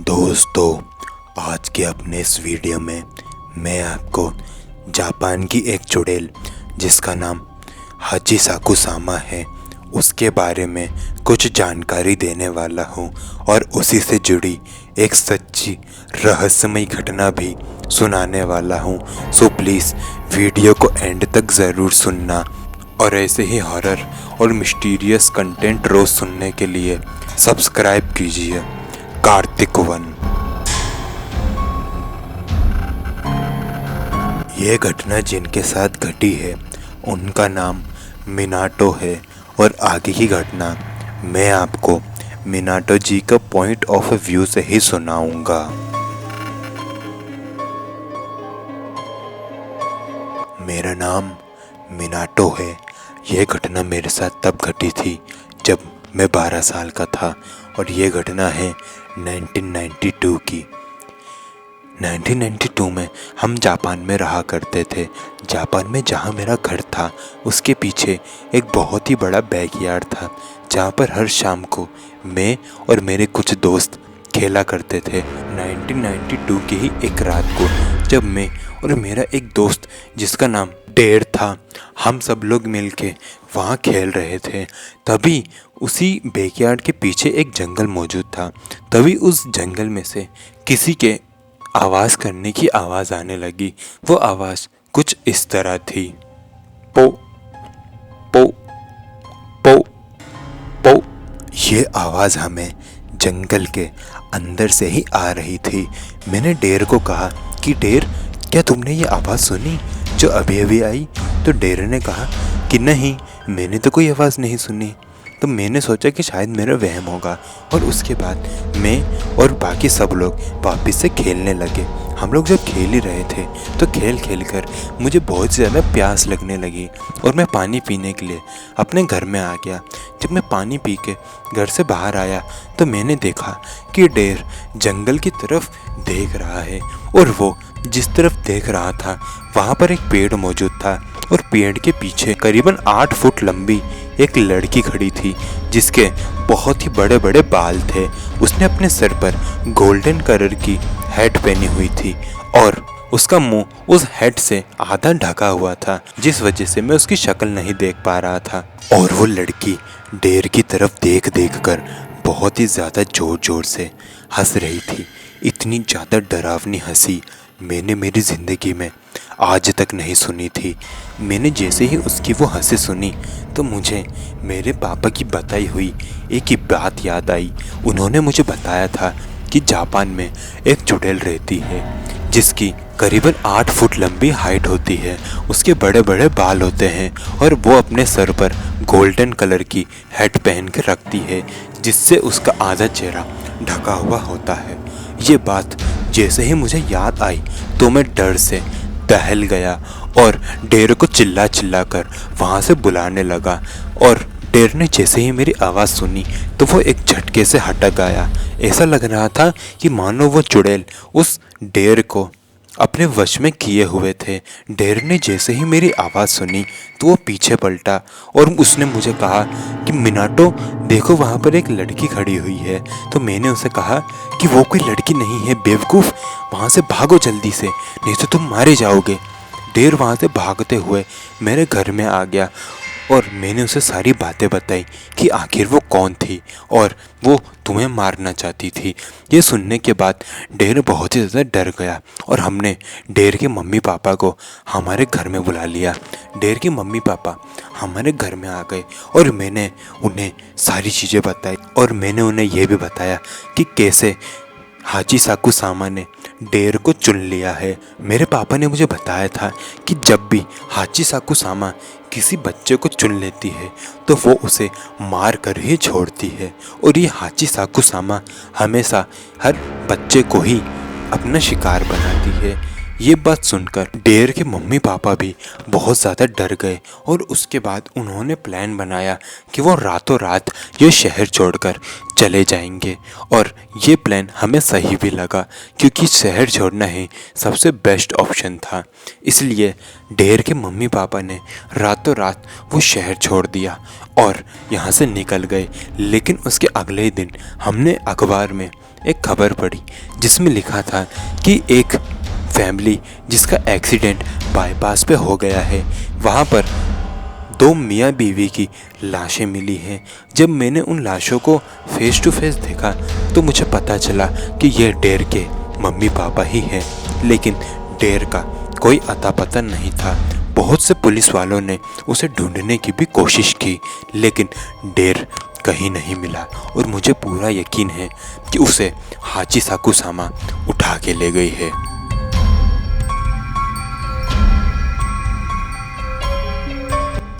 दोस्तों, आज के अपने इस वीडियो में मैं आपको जापान की एक चुड़ैल जिसका नाम हाची साकुसामा है उसके बारे में कुछ जानकारी देने वाला हूँ और उसी से जुड़ी एक सच्ची रहस्यमयी घटना भी सुनाने वाला हूँ। सो प्लीज़ वीडियो को एंड तक ज़रूर सुनना और ऐसे ही हॉरर और मिस्टीरियस कंटेंट रोज़ सुनने के लिए सब्सक्राइब कीजिए कार्तिक वन। ये घटना जिनके साथ घटी है उनका नाम मिनाटो है और आगे की घटना मैं आपको मिनाटो जी का पॉइंट ऑफ व्यू से ही सुनाऊंगा। मेरा नाम मिनाटो है। यह घटना मेरे साथ तब घटी थी जब मैं 12 साल का था और ये घटना है 1992 की। 1992 में हम जापान में रहा करते थे। जापान में जहाँ मेरा घर था उसके पीछे एक बहुत ही बड़ा बैकयार्ड था जहाँ पर हर शाम को मैं और मेरे कुछ दोस्त खेला करते थे। 1992 की ही एक रात को जब मैं और मेरा एक दोस्त जिसका नाम डेर था, हम सब लोग मिलके वहाँ खेल रहे थे। तभी उसी बैकयार्ड के पीछे एक जंगल मौजूद था। तभी उस जंगल में से किसी के आवाज़ करने की आवाज़ आने लगी। वो आवाज़ कुछ इस तरह थी, पो पो पो पो। ये आवाज़ हमें जंगल के अंदर से ही आ रही थी। मैंने डेर को कहा कि डेर, क्या तुमने ये आवाज़ सुनी जो अभी अभी आई? तो डेर ने कहा कि नहीं, मैंने तो कोई आवाज़ नहीं सुनी। तो मैंने सोचा कि शायद मेरा वहम होगा और उसके बाद मैं और बाकी सब लोग वापस से खेलने लगे। हम लोग जब खेल ही रहे थे तो खेल खेल कर मुझे बहुत ज़्यादा प्यास लगने लगी और मैं पानी पीने के लिए अपने घर में आ गया। जब मैं पानी पी के घर से बाहर आया तो मैंने देखा कि डेर जंगल की तरफ देख रहा है और वो जिस तरफ देख रहा था वहाँ पर एक पेड़ मौजूद था और पेड़ के पीछे करीबन 8 फुट लंबी एक लड़की खड़ी थी जिसके बहुत ही बड़े बड़े बाल थे। उसने अपने सर पर गोल्डन कलर की हैट पहनी हुई थी और उसका मुंह उस हैट से आधा ढका हुआ था, जिस वजह से मैं उसकी शक्ल नहीं देख पा रहा था। और वो लड़की डेर की तरफ देख देख कर बहुत ही ज़्यादा ज़ोर ज़ोर से हंस रही थी। इतनी ज़्यादा डरावनी हंसी मैंने मेरी ज़िंदगी में आज तक नहीं सुनी थी। मैंने जैसे ही उसकी वो हंसी सुनी तो मुझे मेरे पापा की बताई हुई एक ही बात याद आई। उन्होंने मुझे बताया था कि जापान में एक चुड़ैल रहती है जिसकी करीबन 8 फुट लंबी हाइट होती है। उसके बड़े बड़े बाल होते हैं और वो अपने सर पर गोल्डन कलर की हैट पहन के रखती है जिससे उसका आधा चेहरा ढका हुआ होता है। ये बात जैसे ही मुझे याद आई तो मैं डर से दहल गया और डेर को चिल्ला चिल्ला कर वहाँ से बुलाने लगा। और डेर ने जैसे ही मेरी आवाज़ सुनी तो वो एक झटके से हटक आया। ऐसा लग रहा था कि मानो वो चुड़ैल उस डेर को अपने वश में किए हुए थे। डेर ने जैसे ही मेरी आवाज़ सुनी तो वो पीछे पलटा और उसने मुझे कहा कि मिनाटो देखो, वहाँ पर एक लड़की खड़ी हुई है। तो मैंने उसे कहा कि वो कोई लड़की नहीं है बेवकूफ़, वहाँ से भागो जल्दी से, नहीं तो तुम मारे जाओगे। डेर वहाँ से भागते हुए मेरे घर में आ गया और मैंने उसे सारी बातें बताई कि आखिर वो कौन थी और वो तुम्हें मारना चाहती थी। ये सुनने के बाद डेर बहुत ही ज़्यादा डर गया और हमने डेर के मम्मी पापा को हमारे घर में बुला लिया। डेर के मम्मी पापा हमारे घर में आ गए और मैंने उन्हें सारी चीज़ें बताई और मैंने उन्हें यह भी बताया कि कैसे हाची साकुसामा ने डेर को चुन लिया है। मेरे पापा ने मुझे बताया था कि जब भी हाची साकुसामा किसी बच्चे को चुन लेती है तो वो उसे मार कर ही छोड़ती है और ये हाची साकुसामा हमेशा हर बच्चे को ही अपना शिकार बनाती है। ये बात सुनकर डेर के मम्मी पापा भी बहुत ज़्यादा डर गए और उसके बाद उन्होंने प्लान बनाया कि वो रातों रात ये शहर छोड़कर चले जाएंगे। और ये प्लान हमें सही भी लगा क्योंकि शहर छोड़ना ही सबसे बेस्ट ऑप्शन था। इसलिए डेर के मम्मी पापा ने रातों रात वो शहर छोड़ दिया और यहाँ से निकल गए। लेकिन उसके अगले ही दिन हमने अखबार में एक खबर पढ़ी जिसमें लिखा था कि एक फैमिली जिसका एक्सीडेंट बाईपास पे हो गया है, वहाँ पर 2 मियाँ बीवी की लाशें मिली हैं। जब मैंने उन लाशों को फेस टू फेस देखा तो मुझे पता चला कि ये डेर के मम्मी पापा ही हैं। लेकिन डेर का कोई अता पता नहीं था। बहुत से पुलिस वालों ने उसे ढूंढने की भी कोशिश की, लेकिन डेर कहीं नहीं मिला। और मुझे पूरा यकीन है कि उसे हाची साकुसामा उठा के ले गई है।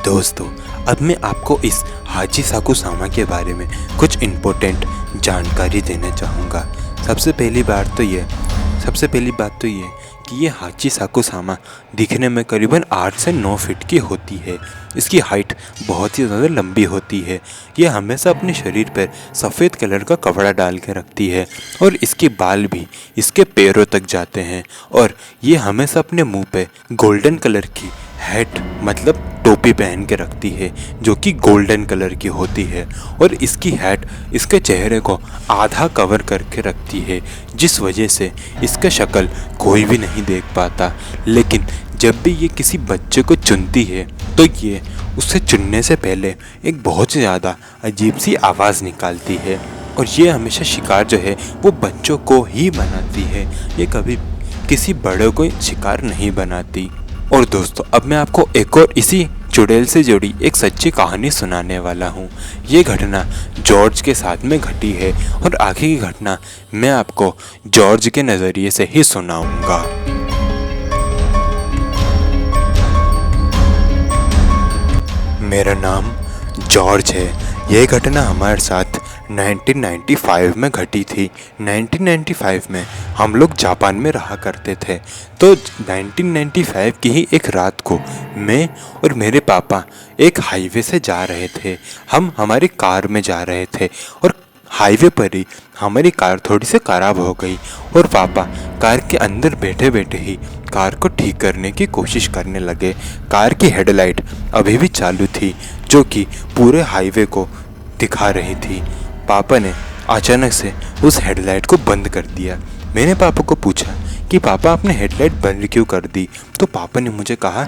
दोस्तों, अब मैं आपको इस हाची साकुसामा के बारे में कुछ इम्पोर्टेंट जानकारी देना चाहूँगा। सबसे पहली बात तो ये कि ये हाची साकुसामा दिखने में करीबन 8 से 9 फीट की होती है। इसकी हाइट बहुत ही ज़्यादा लंबी होती है। ये हमेशा अपने शरीर पर सफ़ेद कलर का कपड़ा डाल के रखती है और इसके बाल भी इसके पैरों तक जाते हैं। और ये हमेशा अपने मुंह पे गोल्डन कलर की हैट मतलब टोपी पहन के रखती है जो कि गोल्डन कलर की होती है। और इसकी हैट इसके चेहरे को आधा कवर करके रखती है, जिस वजह से इसका शक्ल कोई भी नहीं देख पाता। लेकिन जब भी ये किसी बच्चे को चुनती है तो ये उससे चुनने से पहले एक बहुत ज़्यादा अजीब सी आवाज़ निकालती है। और ये हमेशा शिकार जो है वो बच्चों को ही बनाती है, ये कभी किसी बड़े को शिकार नहीं बनाती। और दोस्तों, अब मैं आपको एक और इसी चुड़ैल से जुड़ी एक सच्ची कहानी सुनाने वाला हूँ। ये घटना जॉर्ज के साथ में घटी है और आगे की घटना मैं आपको जॉर्ज के नज़रिए से ही सुनाऊंगा। मेरा नाम जॉर्ज है। यह घटना हमारे साथ 1995 में घटी थी। 1995 में हम लोग जापान में रहा करते थे। तो 1995 की ही एक रात को मैं और मेरे पापा एक हाईवे से जा रहे थे। हम हमारी कार में जा रहे थे और हाईवे पर ही हमारी कार थोड़ी सी ख़राब हो गई और पापा कार के अंदर बैठे बैठे ही कार को ठीक करने की कोशिश करने लगे। कार की हेडलाइट अभी भी चालू थी जो कि पूरे हाईवे को दिखा रही थी। पापा ने अचानक से उस हेडलाइट को बंद कर दिया। मैंने पापा को पूछा कि पापा आपने हेडलाइट बंद क्यों कर दी? तो पापा ने मुझे कहा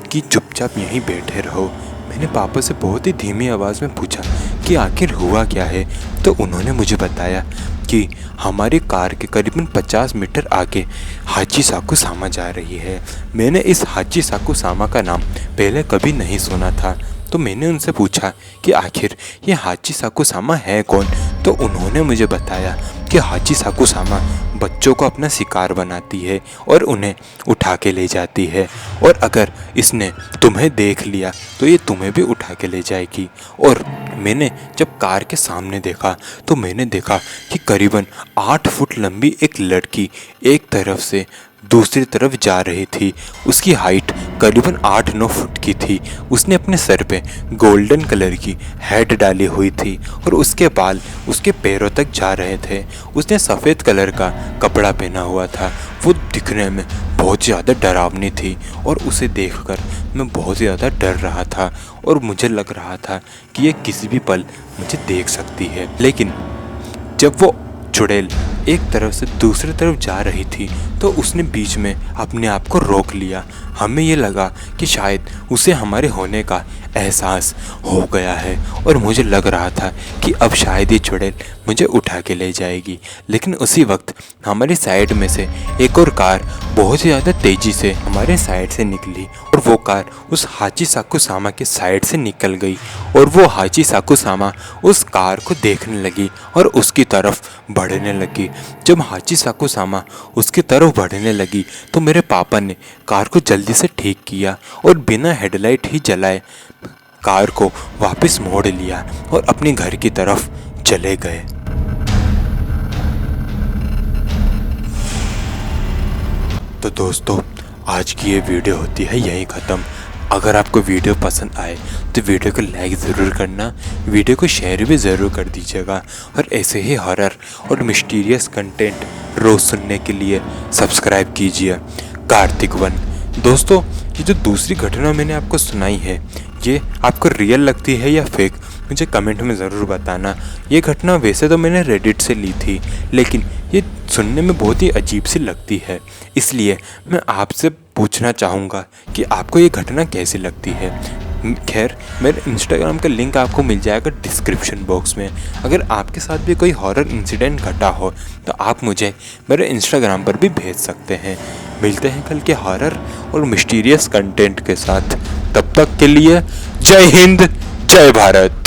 कि चुपचाप यहीं बैठे रहो। मैंने पापा से बहुत ही धीमी आवाज़ में पूछा कि आखिर हुआ क्या है? तो उन्होंने मुझे बताया कि हमारी कार के करीबन 50 मीटर आगे हाची साकुसामा जा रही है। मैंने इस हाची साकुसामा का नाम पहले कभी नहीं सुना था। तो मैंने उनसे पूछा कि आखिर ये हाची साकुसामा है कौन? तो उन्होंने मुझे बताया कि हाची साकुसामा बच्चों को अपना शिकार बनाती है और उन्हें उठा के ले जाती है। और अगर इसने तुम्हें देख लिया तो ये तुम्हें भी उठा के ले जाएगी। और मैंने जब कार के सामने देखा तो मैंने देखा कि करीबन 8 फुट लंबी एक लड़की एक तरफ से दूसरी तरफ जा रही थी। उसकी हाइट करीबन 8-9 फुट की थी। उसने अपने सर पे गोल्डन कलर की हैट डाली हुई थी और उसके बाल उसके पैरों तक जा रहे थे। उसने सफ़ेद कलर का कपड़ा पहना हुआ था। वो दिखने में बहुत ज़्यादा डरावनी थी और उसे देखकर मैं बहुत ज़्यादा डर रहा था और मुझे लग रहा था कि ये किसी भी पल मुझे देख सकती है। लेकिन जब वो चुड़ैल एक तरफ से दूसरी तरफ जा रही थी तो उसने बीच में अपने आप को रोक लिया। हमें ये लगा कि शायद उसे हमारे होने का एहसास हो गया है और मुझे लग रहा था कि अब शायद ये चुड़ैल मुझे उठा के ले जाएगी। लेकिन उसी वक्त हमारी साइड में से एक और कार बहुत ज़्यादा तेज़ी से हमारे साइड से निकली और वो कार उस हाची साकुसामा के साइड से निकल गई। और वो हाची साकुसामा उस कार को देखने लगी और उसकी तरफ बढ़ने लगी। जब हाची साकुसामा उसकी तरफ बढ़ने लगी तो मेरे पापा ने कार को जल्दी से ठीक किया और बिना हेडलाइट ही जलाए कार को वापस मोड़ लिया और अपने घर की तरफ चले गए। तो दोस्तों, आज की ये वीडियो होती है यहीं ख़त्म। अगर आपको वीडियो पसंद आए तो वीडियो को लाइक ज़रूर करना, वीडियो को शेयर भी ज़रूर कर दीजिएगा और ऐसे ही हॉरर और मिस्टीरियस कंटेंट रोज़ सुनने के लिए सब्सक्राइब कीजिए कार्तिक वन। दोस्तों, ये जो दूसरी घटना मैंने आपको सुनाई है, ये आपको रियल लगती है या फेक, मुझे कमेंट में ज़रूर बताना। ये घटना वैसे तो मैंने रेडिट से ली थी, लेकिन ये सुनने में बहुत ही अजीब सी लगती है, इसलिए मैं आपसे पूछना चाहूँगा कि आपको ये घटना कैसी लगती है। खैर, मेरे इंस्टाग्राम का लिंक आपको मिल जाएगा डिस्क्रिप्शन बॉक्स में। अगर आपके साथ भी कोई हॉरर इंसिडेंट घटा हो तो आप मुझे मेरे इंस्टाग्राम पर भी भेज सकते हैं। मिलते हैं कल के हॉरर और मिस्टीरियस कंटेंट के साथ। तब तक के लिए जय हिंद, जय भारत।